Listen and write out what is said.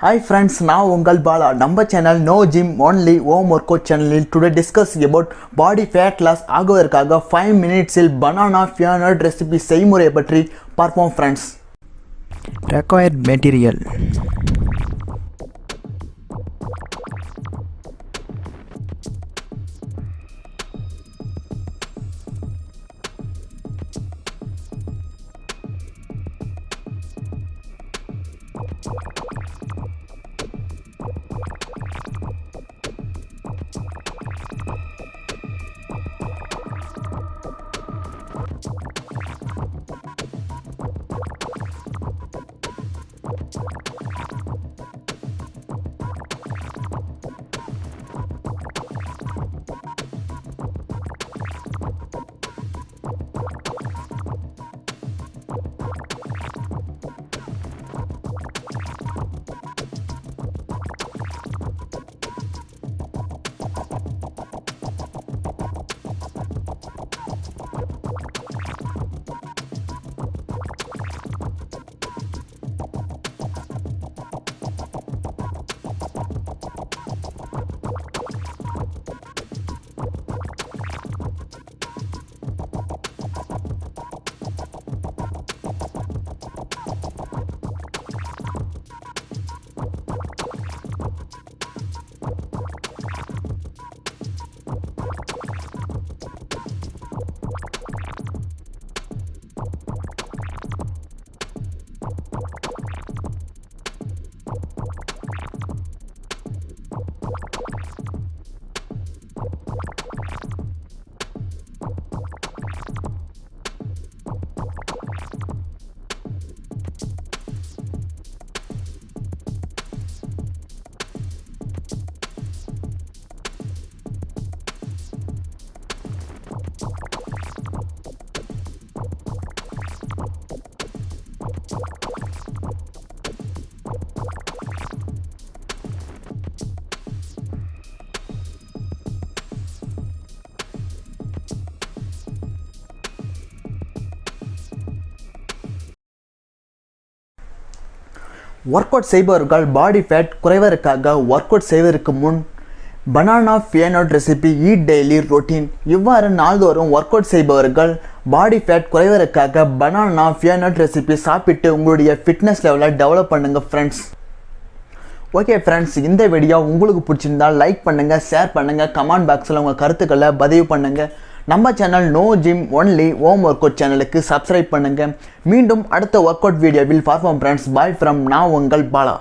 Hi friends, now Ungal Bala, number channel No Gym Only Home Workout channel. Today discuss about body fat loss ஆகுவதற்காக 5 minutes banana peanut recipe செய்முறை பற்றி பார்ப்போம் friends. Required material: work out செய்பவர்கள் body fat குறைவதற்காக work out செய்வதற்கு முன் banana peanut recipe eat daily routine. இவ்வாறு நாள்தோறும் work out செய்பவர்கள் பாடி ஃபேட் குறைவதற்காக பனானா பியானட் ரெசிபி சாப்பிட்டு உங்களுடைய ஃபிட்னஸ் லெவலை டெவலப் பண்ணுங்கள் ஃப்ரெண்ட்ஸ். ஓகே ஃப்ரெண்ட்ஸ், இந்த வீடியோ உங்களுக்கு பிடிச்சிருந்தால் லைக் பண்ணுங்கள், ஷேர் பண்ணுங்கள், கமெண்ட் பாக்ஸில் உங்கள் கருத்துக்களை பதிவு பண்ணுங்கள். நம்ம channel no gym only home workout சேனலுக்கு சப்ஸ்கிரைப் பண்ணுங்கள். மீண்டும் அடுத்த ஒர்க் அவுட் வீடியோவில் பார்ப்போம் ஃப்ரெண்ட்ஸ். பாய் ஃப்ரம் நான் உங்கள் பாலா.